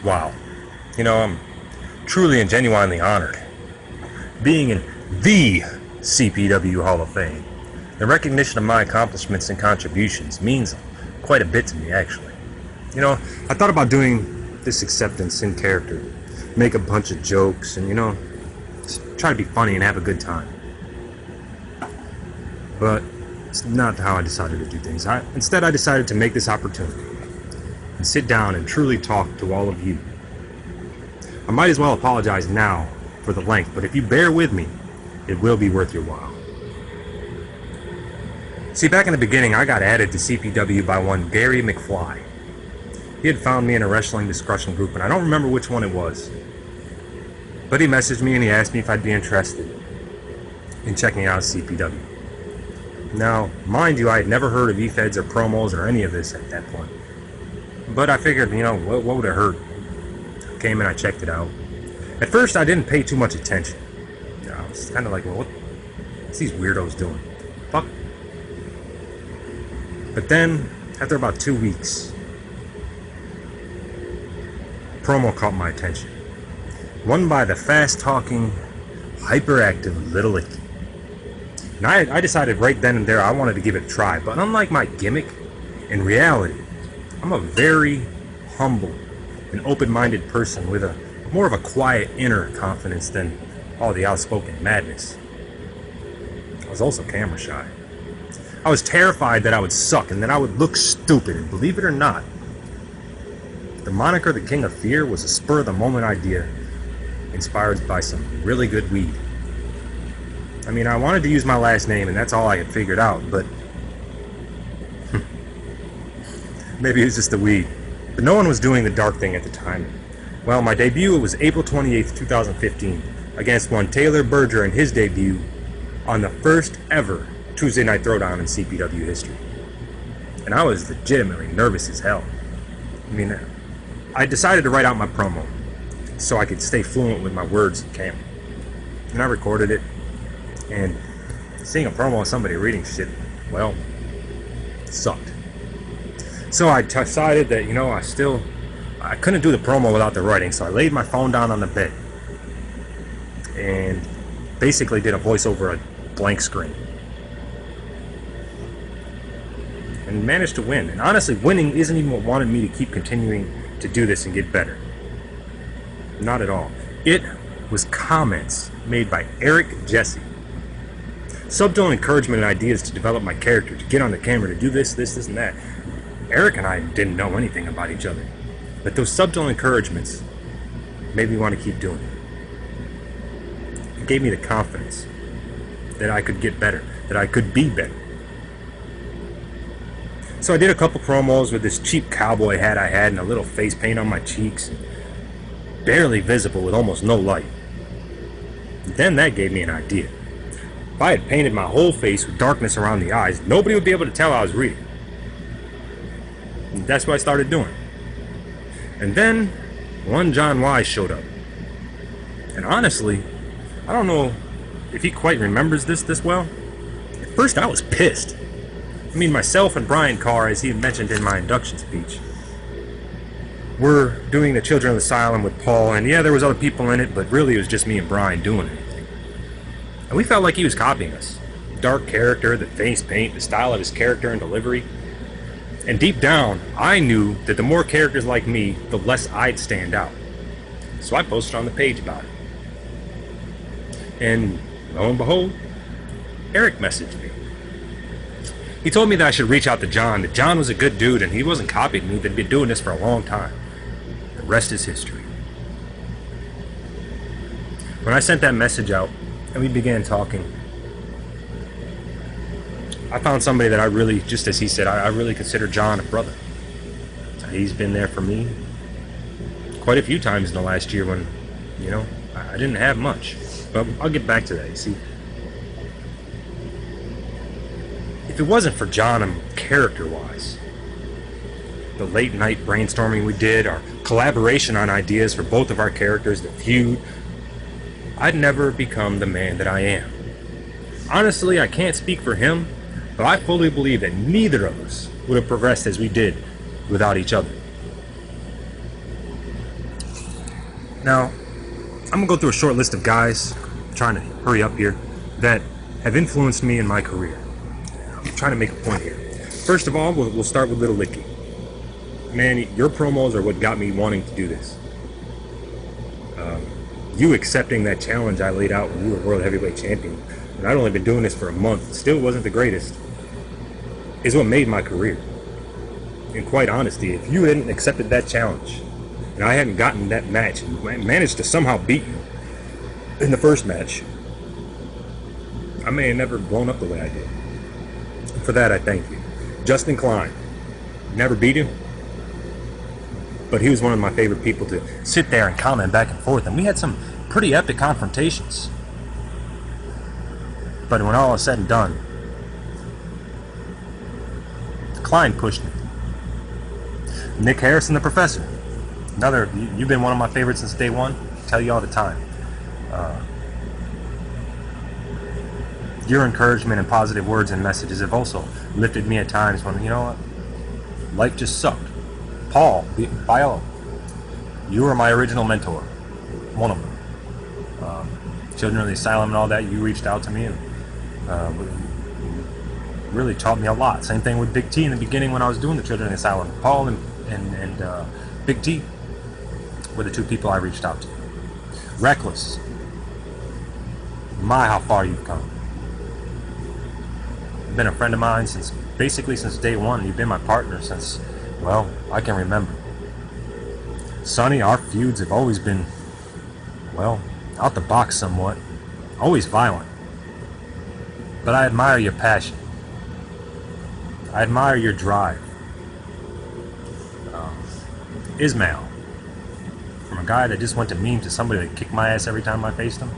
Wow. I'm truly and genuinely honored. Being in the CPW Hall of Fame, the recognition of my accomplishments and contributions means quite a bit to me, actually. I thought about doing this acceptance in character, make a bunch of jokes, and, just try to be funny and have a good time. But it's not how I decided to do things. Instead, I decided to make this opportunity and sit down and truly talk to all of you. I might as well apologize now for the length, but if you bear with me, it will be worth your while. See, back in the beginning, I got added to CPW by one Gary McFly. He had found me in a wrestling discussion group, and I don't remember which one it was. But he messaged me and he asked me if I'd be interested in checking out CPW. Now, mind you, I had never heard of eFeds or promos or any of this at that point. But I figured, what would it hurt? Came and I checked it out. At first, I didn't pay too much attention. I was kind of like, well, what's these weirdos doing? Fuck. But then, after about 2 weeks, a promo caught my attention. One by the fast-talking, hyperactive Little Icky. And I decided right then and there I wanted to give it a try. But unlike my gimmick, in reality, I'm a very humble and open-minded person with more of a quiet inner confidence than all the outspoken madness. I was also camera shy. I was terrified that I would suck and that I would look stupid, and believe it or not, the moniker the King of Fear was a spur-of-the-moment idea inspired by some really good weed. I mean, I wanted to use my last name and that's all I had figured out, but maybe it was just the weed. But no one was doing the dark thing at the time. Well, my debut was April 28th, 2015, against one Taylor Berger in his debut on the first ever Tuesday Night Throwdown in CPW history. And I was legitimately nervous as hell. I mean, I decided to write out my promo so I could stay fluent with my words and camera. And I recorded it, and seeing a promo of somebody reading shit, well, sucked. So I decided that, I couldn't do the promo without the writing, so I laid my phone down on the bed and basically did a voice over a blank screen. And managed to win. And honestly, winning isn't even what wanted me to keep continuing to do this and get better. Not at all. It was comments made by Eric Jesse. Subtle encouragement and ideas to develop my character, to get on the camera, to do this, and that. Eric and I didn't know anything about each other. But those subtle encouragements made me want to keep doing it. It gave me the confidence that I could get better, that I could be better. So I did a couple promos with this cheap cowboy hat I had and a little face paint on my cheeks, barely visible with almost no light. Then that gave me an idea. If I had painted my whole face with darkness around the eyes, nobody would be able to tell I was reading. And that's what I started doing. And then one John Wise showed up. And honestly, I don't know if he quite remembers this well. At first I was pissed. I mean, myself and Brian Carr, as he mentioned in my induction speech, were doing the Children of the Asylum with Paul, and yeah, there was other people in it, but really it was just me and Brian doing anything. And we felt like he was copying us. Dark character, the face paint, the style of his character and delivery. And deep down, I knew that the more characters like me, the less I'd stand out. So I posted on the page about it. And lo and behold, Eric messaged me. He told me that I should reach out to John, that John was a good dude and he wasn't copying me, that he'd been doing this for a long time. The rest is history. When I sent that message out and we began talking, I found somebody that I really, just as he said, I really consider John a brother. He's been there for me quite a few times in the last year when, I didn't have much. But I'll get back to that. You see, if it wasn't for John character-wise, the late night brainstorming we did, our collaboration on ideas for both of our characters, the feud, I'd never become the man that I am. Honestly, I can't speak for him, but I fully believe that neither of us would have progressed as we did without each other. Now, I'm going to go through a short list of guys, trying to hurry up here, that have influenced me in my career. I'm trying to make a point here. First of all, we'll start with Little Licky. Man, your promos are what got me wanting to do this. You accepting that challenge I laid out when you were World Heavyweight Champion, and I'd only been doing this for a month, still wasn't the greatest, is what made my career. In quite honesty, if you hadn't accepted that challenge, and I hadn't gotten that match, and managed to somehow beat you in the first match, I may have never blown up the way I did. For that, I thank you. Justin Klein, never beat him, but he was one of my favorite people to sit there and comment back and forth, and we had some pretty epic confrontations. But when all is said and done, Klein pushed me. Nick Harrison, the Professor, another, you've been one of my favorites since day one. I tell you all the time. Your encouragement and positive words and messages have also lifted me at times when, you know what, life just sucked. Paul Biello, you were my original mentor, one of them. Children of the Asylum and all that, you reached out to me and really taught me a lot. Same thing with Big T in the beginning when I was doing the Children of the Asylum. Paul and Big T were the two people I reached out to. Reckless, my how far you've come. You've been a friend of mine since day one. You've been my partner since, well, I can remember. Sonny, our feuds have always been, well, out the box somewhat, always violent. But I admire your passion. I admire your drive. Ismail, from a guy that just went to meme to somebody that kicked my ass every time I faced him.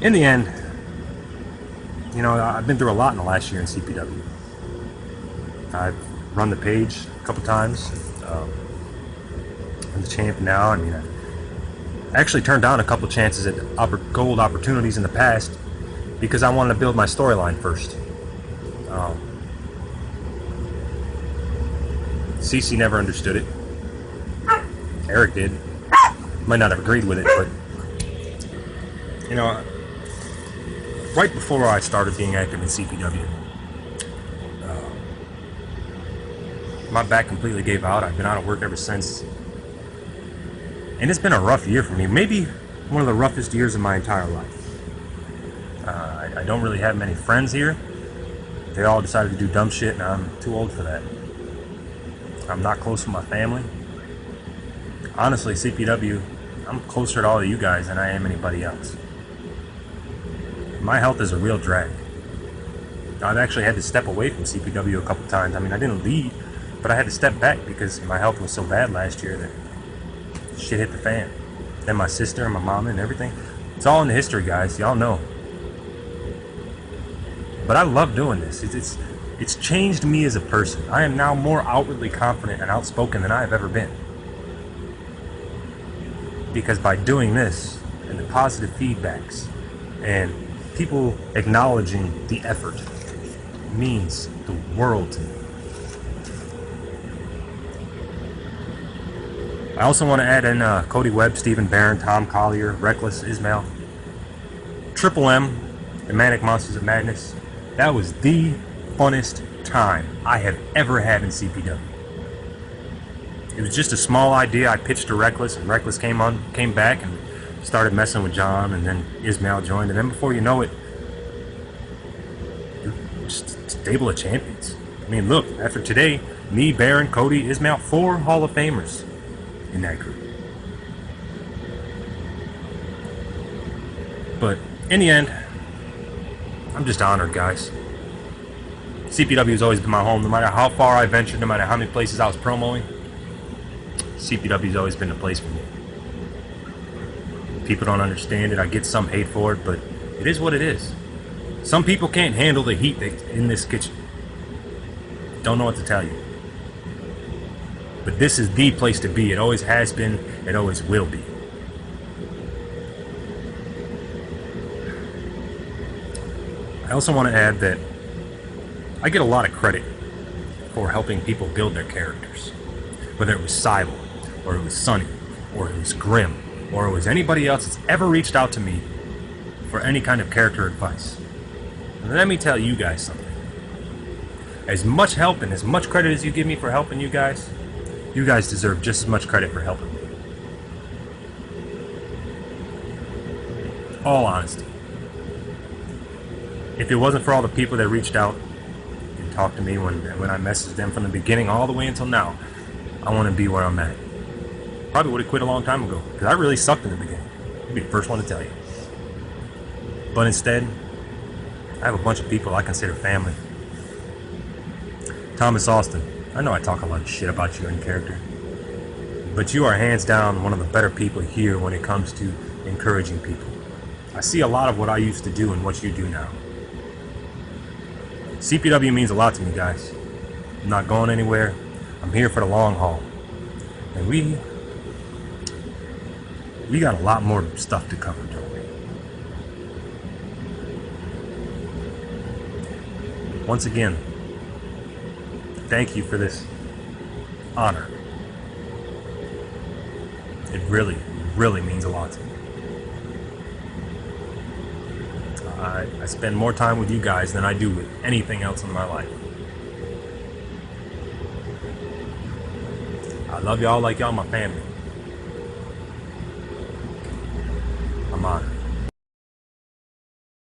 In the end, you know, I've been through a lot in the last year in CPW. I've run the page a couple times. I'm the champ now. I mean, I actually turned down a couple chances at gold opportunities in the past because I wanted to build my storyline first. CC never understood it. Eric did. Might not have agreed with it, but you know, right before I started being active in CPW, my back completely gave out. I've been out of work ever since. And it's been a rough year for me. Maybe one of the roughest years of my entire life. I don't really have many friends here. They all decided to do dumb shit, and I'm too old for that. I'm not close with my family. Honestly, CPW, I'm closer to all of you guys than I am anybody else. My health is a real drag. I've actually had to step away from CPW a couple times. I mean, I didn't leave, but I had to step back because my health was so bad last year that shit hit the fan. Then my sister and my mama and everything. It's all in the history, guys. Y'all know. But I love doing this. It's changed me as a person. I am now more outwardly confident and outspoken than I have ever been. Because by doing this, and the positive feedbacks, and people acknowledging the effort, means the world to me. I also want to add in Cody Webb, Stephen Barron, Tom Collier, Reckless, Ismail, Triple M, the Manic Monsters of Madness. That was the funnest time I have ever had in CPW. It was just a small idea I pitched to Reckless, and Reckless came back and started messing with John, and then Ismail joined, and then before you know it, just stable of champions. I mean, look, after today, me, Barron, Cody, Ismail, 4 Hall of Famers in that group. But in the end, I'm just honored, guys. CPW has always been my home. No matter how far I ventured, no matter how many places I was promoting, CPW has always been the place for me. People don't understand it. I get some hate for it, but it is what it is. Some people can't handle the heat that's in this kitchen. Don't know what to tell you. But this is the place to be. It always has been. It always will be. I also want to add that I get a lot of credit for helping people build their characters. Whether it was Cyborg, or it was Sunny, or it was Grim, or it was anybody else that's ever reached out to me for any kind of character advice. And let me tell you guys something. As much help and as much credit as you give me for helping you guys deserve just as much credit for helping me. All honesty. If it wasn't for all the people that reached out and talked to me when I messaged them from the beginning all the way until now, I want to be where I'm at. Probably would have quit a long time ago, because I really sucked in the beginning. I'll be the first one to tell you. But instead, I have a bunch of people I consider family. Thomas Austin, I know I talk a lot of shit about you in character, but you are hands down one of the better people here when it comes to encouraging people. I see a lot of what I used to do and what you do now. CPW means a lot to me, guys. I'm not going anywhere. I'm here for the long haul. And we got a lot more stuff to cover, don't we? Once again, thank you for this honor. It really, really means a lot to me. I spend more time with you guys than I do with anything else in my life. I love y'all like y'all my family.